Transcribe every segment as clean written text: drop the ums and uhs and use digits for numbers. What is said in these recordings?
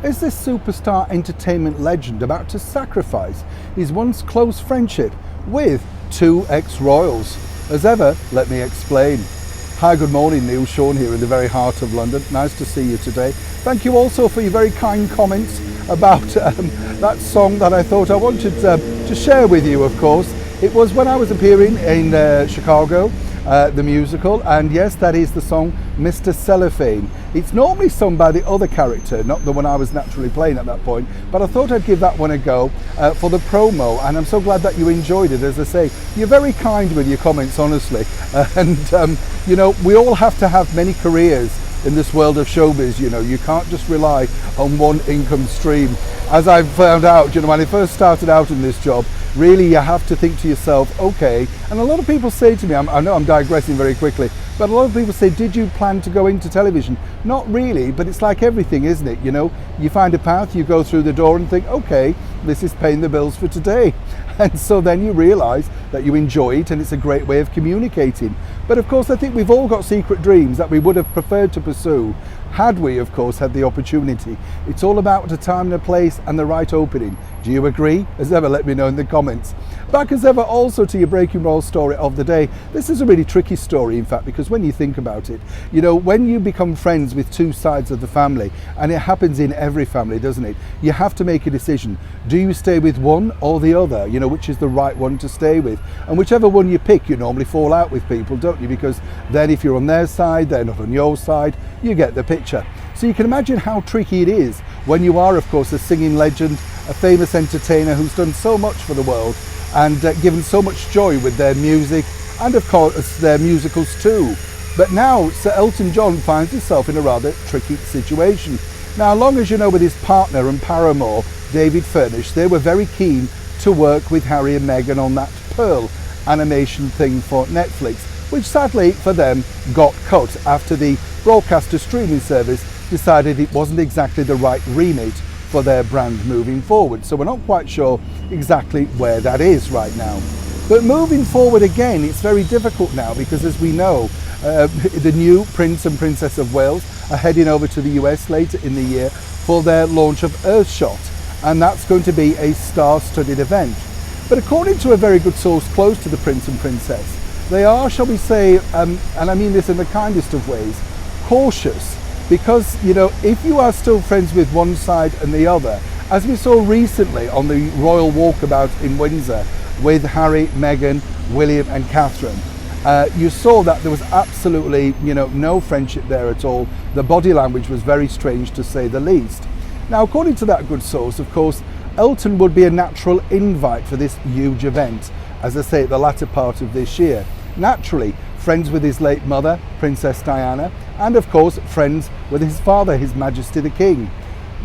Is this superstar entertainment legend about to sacrifice his once close friendship with two ex-royals? As ever, let me explain. Hi, good morning, Neil Sean here in the very heart of London. Nice to see you today. Thank you also for your very kind comments about that song that I thought I wanted to share with you, of course. It was when I was appearing in Chicago, the musical, and yes, that is the song Mr. Cellophane. It's normally sung by the other character, not the one I was naturally playing at that point, but I thought I'd give that one a go for the promo, and I'm so glad that you enjoyed it. As I say, you're very kind with your comments, honestly, and you know, we all have to have many careers in this world of showbiz. You know, you can't just rely on one income stream. As I've found out, you know, when I first started out in this job, really you have to think to yourself, okay, and a lot of people say to me, I know I'm digressing very quickly, but a lot of people say, did you plan to go into television? Not really, but it's like everything, isn't it? You know, you find a path, you go through the door and think, okay, this is paying the bills for today. And so then you realise that you enjoy it and it's a great way of communicating. But of course, I think we've all got secret dreams that we would have preferred to pursue had we, of course, had the opportunity. It's all about a time and a place and the right opening. Do you agree? As ever, let me know in the comments. Back as ever also to your breaking roll story of the day. This is a really tricky story, in fact, because when you think about it, you know, when you become friends with two sides of the family, and it happens in every family, doesn't it? You have to make a decision. Do you stay with one or the other? You know, which is the right one to stay with? And whichever one you pick, you normally fall out with people, don't you? Because then if you're on their side, they're not on your side, you get the picture. So you can imagine how tricky it is when you are, of course, a singing legend, a famous entertainer who's done so much for the world and given so much joy with their music and, of course, their musicals too. But now Sir Elton John finds himself in a rather tricky situation. Now, long as you know, with his partner and paramour, David Furnish, they were very keen to work with Harry and Meghan on that Pearl animation thing for Netflix, which sadly for them got cut after the broadcaster streaming service decided it wasn't exactly the right remit for their brand moving forward. So we're not quite sure exactly where that is right now. But moving forward again, it's very difficult now because, as we know, the new Prince and Princess of Wales are heading over to the US later in the year for their launch of Earthshot, and that's going to be a star-studded event. But according to a very good source close to the Prince and Princess, they are, shall we say, and I mean this in the kindest of ways, cautious, because, you know, if you are still friends with one side and the other, as we saw recently on the royal walkabout in Windsor with Harry, Meghan, William and Catherine, you saw that there was absolutely, you know, no friendship there at all. The body language was very strange, to say the least. Now, according to that good source, of course, Elton would be a natural invite for this huge event, as I say, at the latter part of this year. Naturally, friends with his late mother, Princess Diana, and of course, friends with his father, His Majesty the King.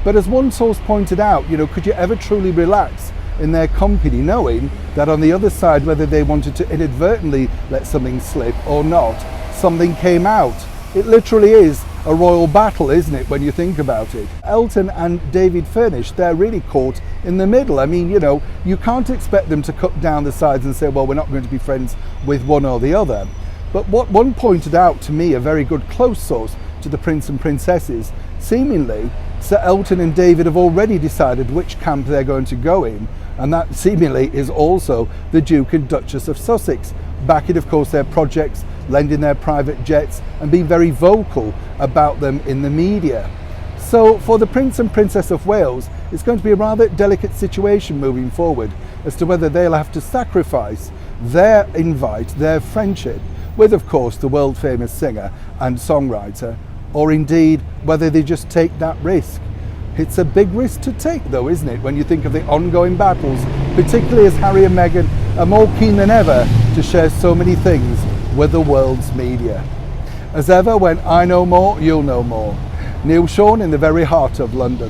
But as one source pointed out, you know, could you ever truly relax in their company knowing that on the other side, whether they wanted to inadvertently let something slip or not, something came out? It literally is a royal battle, isn't it, when you think about it? Elton and David Furnish, they're really caught in the middle. I mean, you know, you can't expect them to cut down the sides and say, well, we're not going to be friends with one or the other. But what one pointed out to me, a very good close source to the Prince and Princesses, seemingly Sir Elton and David have already decided which camp they're going to go in, and that seemingly is also the Duke and Duchess of Sussex, backing, of course, their projects, lending their private jets and being very vocal about them in the media. So for the Prince and Princess of Wales, it's going to be a rather delicate situation moving forward as to whether they'll have to sacrifice their invite, their friendship with, of course, the world famous singer and songwriter, or indeed whether they just take that risk. It's a big risk to take, though, isn't it, when you think of the ongoing battles, particularly as Harry and Meghan are more keen than ever to share so many things with the world's media. As ever, when I know more, you'll know more. Neil Sean in the very heart of London.